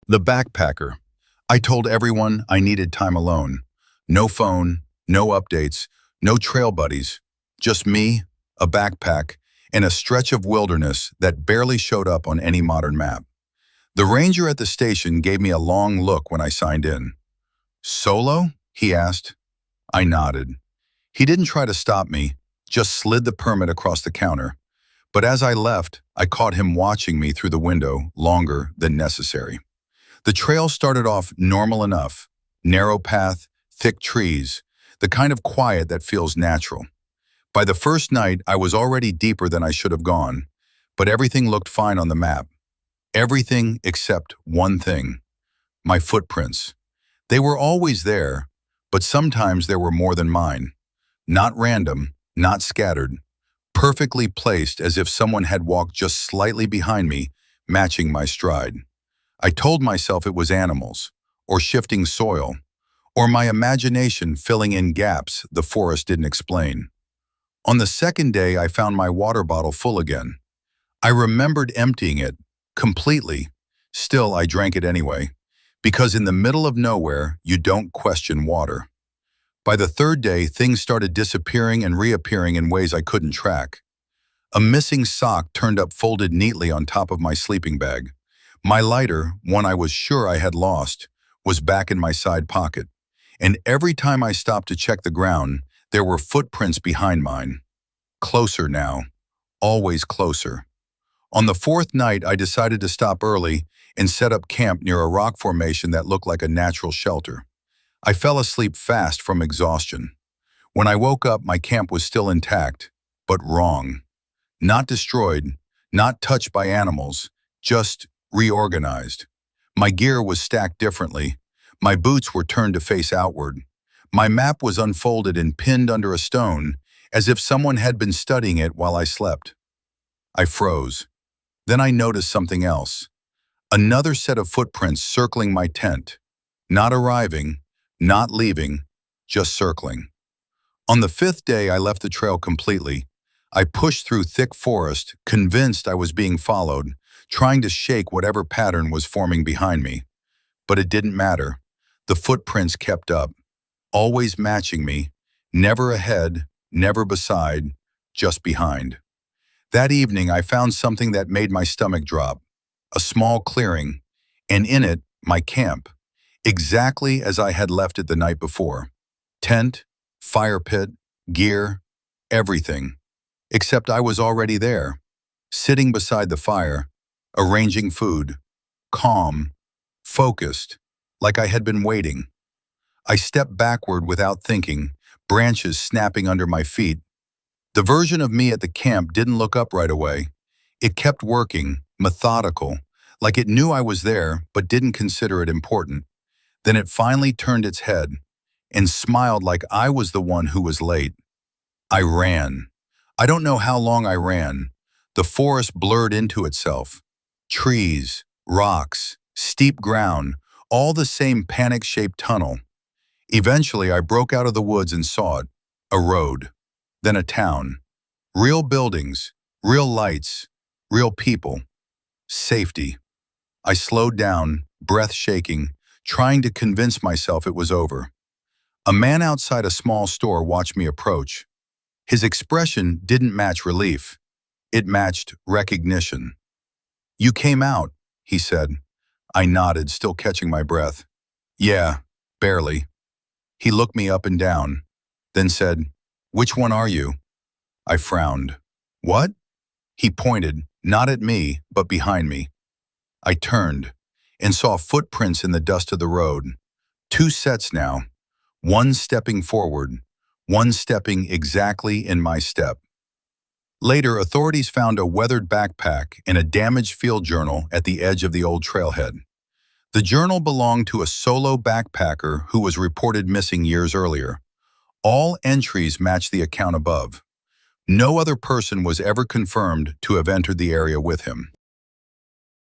The backpacker. I told everyone I needed time alone. No phone, no updates, no trail buddies. Just me, a backpack, and a stretch of wilderness that barely showed up on any modern map. The ranger at the station gave me a long look when I signed in. "Solo?" he asked. I nodded. He didn't try to stop me, just slid the permit across the counter. But as I left, I caught him watching me through the window longer than necessary. The trail started off normal enough. Narrow path, thick trees, the kind of quiet that feels natural. By the first night, I was already deeper than I should have gone, but everything looked fine on the map. Everything except one thing: my footprints. They were always there, but sometimes there were more than mine. Not random, not scattered, perfectly placed as if someone had walked just slightly behind me, matching my stride. I told myself it was animals, or shifting soil, or my imagination filling in gaps the forest didn't explain. On the second day, I found my water bottle full again. I remembered emptying it, completely. Still, I drank it anyway, because in the middle of nowhere, you don't question water. By the third day, things started disappearing and reappearing in ways I couldn't track. A missing sock turned up folded neatly on top of my sleeping bag. My lighter, one I was sure I had lost, was back in my side pocket. And every time I stopped to check the ground, there were footprints behind mine. Closer now, always closer. On the fourth night, I decided to stop early and set up camp near a rock formation that looked like a natural shelter. I fell asleep fast from exhaustion. When I woke up, my camp was still intact, but wrong. Not destroyed, not touched by animals, just reorganized. My gear was stacked differently. My boots were turned to face outward. My map was unfolded and pinned under a stone, as if someone had been studying it while I slept. I froze. Then I noticed something else. Another set of footprints circling my tent. Not arriving, not leaving, just circling. On the fifth day, I left the trail completely. I pushed through thick forest, convinced I was being followed, trying to shake whatever pattern was forming behind me. But it didn't matter. The footprints kept up, always matching me, never ahead, never beside, just behind. That evening, I found something that made my stomach drop. A small clearing, and in it, my camp, exactly as I had left it the night before. Tent, fire pit, gear, everything. Except I was already there, sitting beside the fire, arranging food, calm, focused, like I had been waiting. I stepped backward without thinking, branches snapping under my feet. The version of me at the camp didn't look up right away. It kept working, methodical, like it knew I was there but didn't consider it important. Then it finally turned its head and smiled like I was the one who was late. I ran. I don't know how long I ran. The forest blurred into itself. Trees, rocks, steep ground, all the same panic-shaped tunnel. Eventually, I broke out of the woods and saw it. A road, then a town. Real buildings, real lights, real people. Safety. I slowed down, breath shaking, trying to convince myself it was over. A man outside a small store watched me approach. His expression didn't match relief. It matched recognition. "You came out," he said. I nodded, still catching my breath. "Yeah, barely." He looked me up and down, then said, "Which one are you?" I frowned. "What?" He pointed, not at me, but behind me. I turned and saw footprints in the dust of the road. Two sets now, one stepping forward, one stepping exactly in my step. Later, authorities found a weathered backpack and a damaged field journal at the edge of the old trailhead. The journal belonged to a solo backpacker who was reported missing years earlier. All entries matched the account above. No other person was ever confirmed to have entered the area with him.